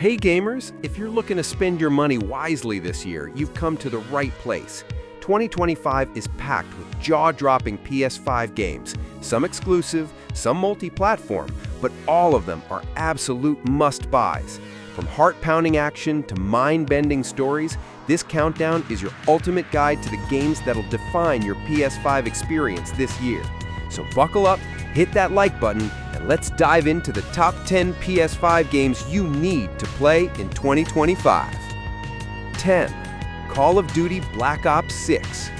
Hey gamers, if you're looking to spend your money wisely this year, you've come to the right place. 2025 is packed with jaw-dropping PS5 games, some exclusive, some multi-platform, but all of them are absolute must-buys. From heart-pounding action to mind-bending stories, this countdown is your ultimate guide to the games that'll define your PS5 experience this year. So buckle up, hit that like button, and let's dive into the top 10 PS5 games you need to play in 2025. 10. Call of Duty Black Ops 6.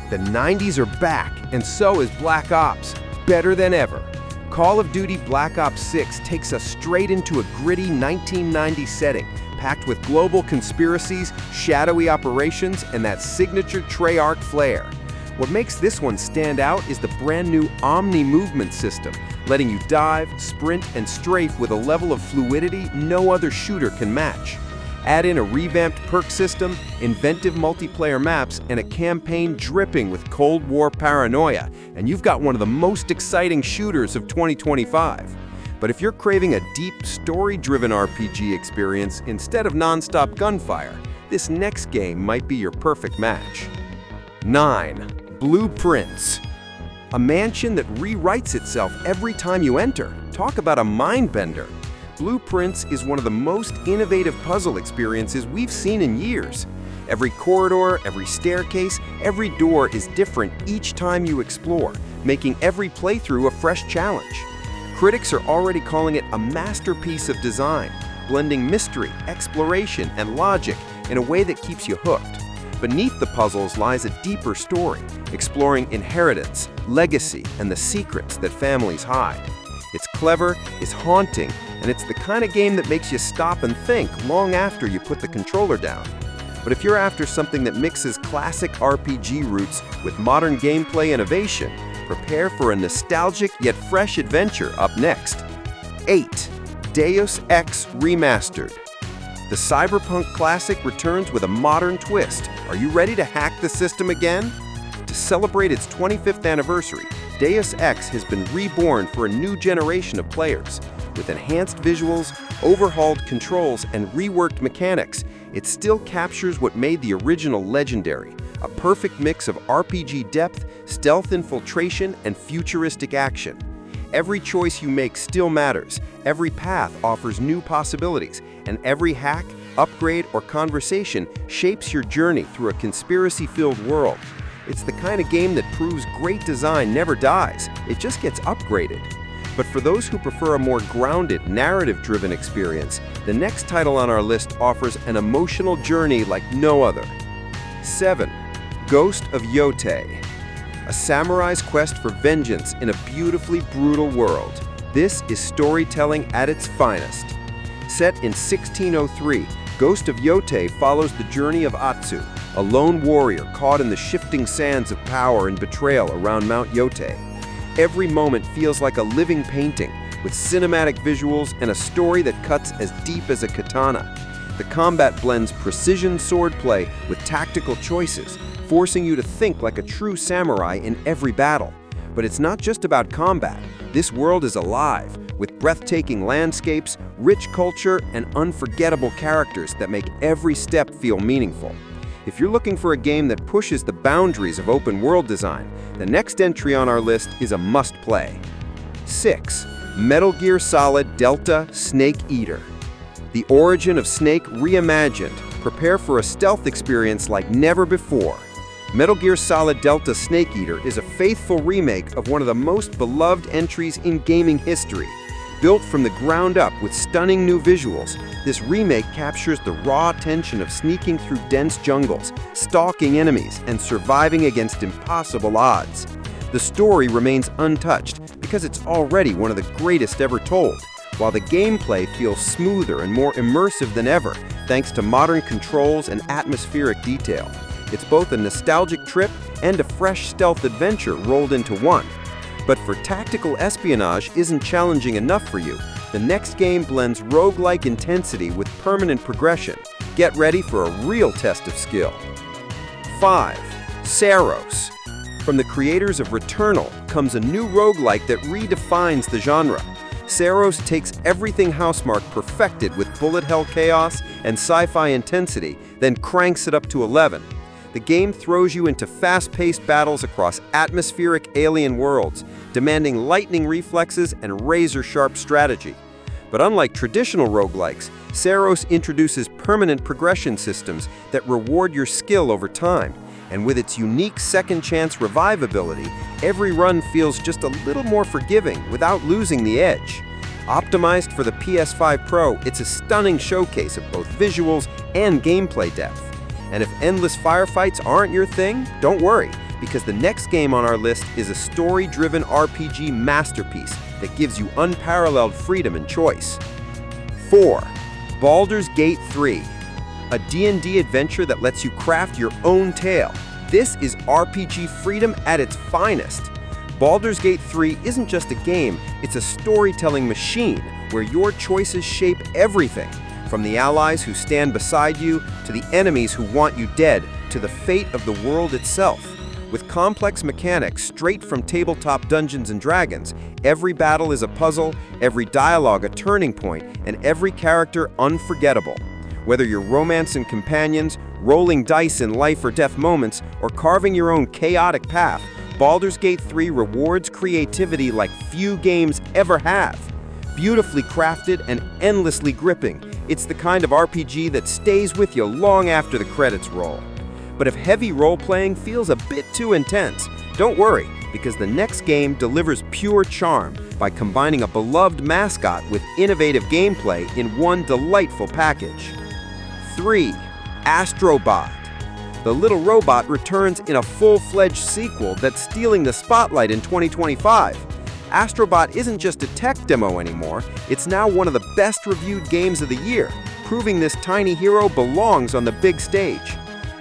The 90s are back, and so is Black Ops, better than ever. Call of Duty Black Ops 6 takes us straight into a gritty 1990s setting, packed with global conspiracies, shadowy operations, and that signature Treyarch flair. What makes this one stand out is the brand new Omni movement system, letting you dive, sprint, and strafe with a level of fluidity no other shooter can match. Add in a revamped perk system, inventive multiplayer maps, and a campaign dripping with Cold War paranoia, and you've got one of the most exciting shooters of 2025. But if you're craving a deep, story-driven RPG experience instead of non-stop gunfire, this next game might be your perfect match. 9. Blueprints. A mansion that rewrites itself every time you enter. Talk about a mind-bender. Blueprints is one of the most innovative puzzle experiences we've seen in years. Every corridor, every staircase, every door is different each time you explore, making every playthrough a fresh challenge. Critics are already calling it a masterpiece of design, blending mystery, exploration, and logic in a way that keeps you hooked. Beneath the puzzles lies a deeper story, exploring inheritance, legacy, and the secrets that families hide. It's clever, it's haunting, and it's the kind of game that makes you stop and think long after you put the controller down. But if you're after something that mixes classic RPG roots with modern gameplay innovation, prepare for a nostalgic yet fresh adventure up next. 8. Deus Ex Remastered. The cyberpunk classic returns with a modern twist. Are you ready to hack the system again? To celebrate its 25th anniversary, Deus Ex has been reborn for a new generation of players. With enhanced visuals, overhauled controls, and reworked mechanics, it still captures what made the original legendary, a perfect mix of RPG depth, stealth infiltration, and futuristic action. Every choice you make still matters, every path offers new possibilities, and every hack, upgrade, or conversation shapes your journey through a conspiracy-filled world. It's the kind of game that proves great design never dies, it just gets upgraded. But for those who prefer a more grounded, narrative-driven experience, the next title on our list offers an emotional journey like no other. 7. Ghost of Yotei. A samurai's quest for vengeance in a beautifully brutal world. This is storytelling at its finest. Set in 1603, Ghost of Yotei follows the journey of Atsu, a lone warrior caught in the shifting sands of power and betrayal around Mount Yotei. Every moment feels like a living painting, with cinematic visuals and a story that cuts as deep as a katana. The combat blends precision swordplay with tactical choices, forcing you to think like a true samurai in every battle. But it's not just about combat. This world is alive, with breathtaking landscapes, rich culture, and unforgettable characters that make every step feel meaningful. If you're looking for a game that pushes the boundaries of open world design, the next entry on our list is a must-play. 6. Metal Gear Solid Delta Snake Eater. The origin of Snake reimagined. Prepare for a stealth experience like never before. Metal Gear Solid Delta Snake Eater is a faithful remake of one of the most beloved entries in gaming history. Built from the ground up with stunning new visuals, this remake captures the raw tension of sneaking through dense jungles, stalking enemies, and surviving against impossible odds. The story remains untouched because it's already one of the greatest ever told, while the gameplay feels smoother and more immersive than ever thanks to modern controls and atmospheric detail. It's both a nostalgic trip and a fresh stealth adventure rolled into one. But for tactical espionage isn't challenging enough for you, the next game blends roguelike intensity with permanent progression. Get ready for a real test of skill. 5. Saros. From the creators of Returnal comes a new roguelike that redefines the genre. Seiros takes everything Housemarque perfected with bullet hell chaos and sci-fi intensity, then cranks it up to 11. The game throws you into fast-paced battles across atmospheric alien worlds, demanding lightning reflexes and razor-sharp strategy. But unlike traditional roguelikes, Seiros introduces permanent progression systems that reward your skill over time. And with its unique second-chance revivability, every run feels just a little more forgiving without losing the edge. Optimized for the PS5 Pro, it's a stunning showcase of both visuals and gameplay depth. And if endless firefights aren't your thing, don't worry, because the next game on our list is a story-driven RPG masterpiece that gives you unparalleled freedom and choice. 4. Baldur's Gate 3. A D&D adventure that lets you craft your own tale. This is RPG freedom at its finest. Baldur's Gate 3 isn't just a game, it's a storytelling machine where your choices shape everything, from the allies who stand beside you, to the enemies who want you dead, to the fate of the world itself. With complex mechanics straight from tabletop Dungeons & Dragons, every battle is a puzzle, every dialogue a turning point, and every character unforgettable. Whether you're romancing companions, rolling dice in life or death moments, or carving your own chaotic path, Baldur's Gate 3 rewards creativity like few games ever have. Beautifully crafted and endlessly gripping, it's the kind of RPG that stays with you long after the credits roll. But if heavy role-playing feels a bit too intense, don't worry, because the next game delivers pure charm by combining a beloved mascot with innovative gameplay in one delightful package. 3. Astrobot. The little robot returns in a full-fledged sequel that's stealing the spotlight in 2025. Astrobot isn't just a tech demo anymore, it's now one of the best-reviewed games of the year, proving this tiny hero belongs on the big stage.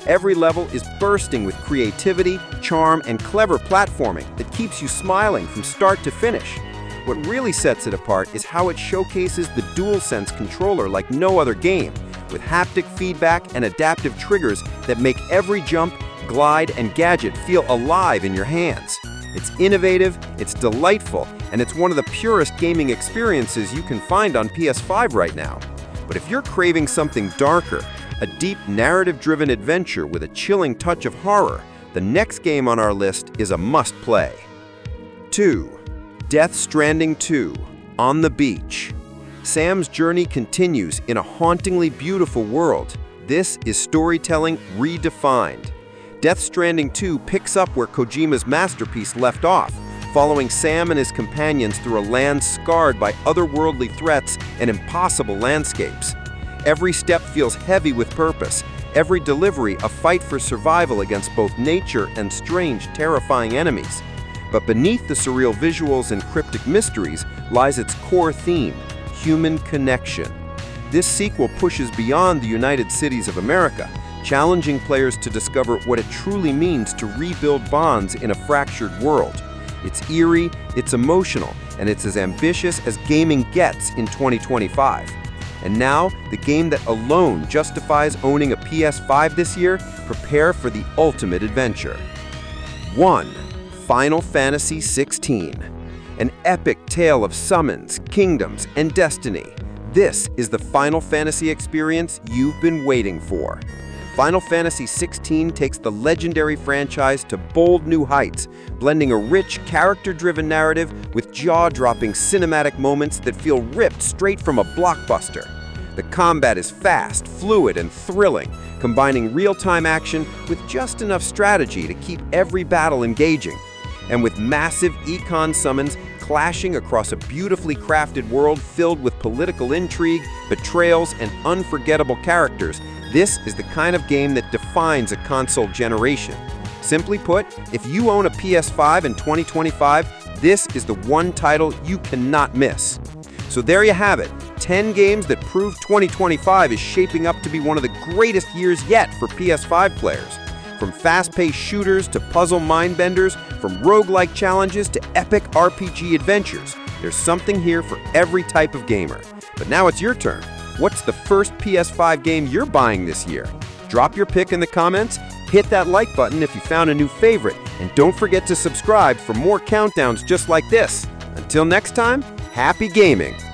Every level is bursting with creativity, charm, and clever platforming that keeps you smiling from start to finish. What really sets it apart is how it showcases the DualSense controller like no other game, with haptic feedback and adaptive triggers that make every jump, glide, and gadget feel alive in your hands. It's innovative, it's delightful, and it's one of the purest gaming experiences you can find on PS5 right now. But if you're craving something darker, a deep narrative-driven adventure with a chilling touch of horror, the next game on our list is a must-play. 2. Death Stranding 2, On the Beach. Sam's journey continues in a hauntingly beautiful world. This is storytelling redefined. Death Stranding 2 picks up where Kojima's masterpiece left off, following Sam and his companions through a land scarred by otherworldly threats and impossible landscapes. Every step feels heavy with purpose, every delivery a fight for survival against both nature and strange, terrifying enemies. But beneath the surreal visuals and cryptic mysteries lies its core theme: human connection. This sequel pushes beyond the United Cities of America, challenging players to discover what it truly means to rebuild bonds in a fractured world. It's eerie, it's emotional, and it's as ambitious as gaming gets in 2025. And now, the game that alone justifies owning a PS5 this year, prepare for the ultimate adventure. 1. Final Fantasy XVI. An epic tale of summons, kingdoms, and destiny. This is the Final Fantasy experience you've been waiting for. Final Fantasy XVI takes the legendary franchise to bold new heights, blending a rich, character-driven narrative with jaw-dropping cinematic moments that feel ripped straight from a blockbuster. The combat is fast, fluid, and thrilling, combining real-time action with just enough strategy to keep every battle engaging. And with massive econ summons clashing across a beautifully crafted world filled with political intrigue, betrayals, and unforgettable characters, this is the kind of game that defines a console generation. Simply put, if you own a PS5 in 2025, this is the one title you cannot miss. So there you have it, 10 games that prove 2025 is shaping up to be one of the greatest years yet for PS5 players. From fast-paced shooters to puzzle mind-benders, from roguelike challenges to epic RPG adventures, there's something here for every type of gamer. But now it's your turn. What's the first PS5 game you're buying this year? Drop your pick in the comments, hit that like button if you found a new favorite, and don't forget to subscribe for more countdowns just like this. Until next time, Happy gaming!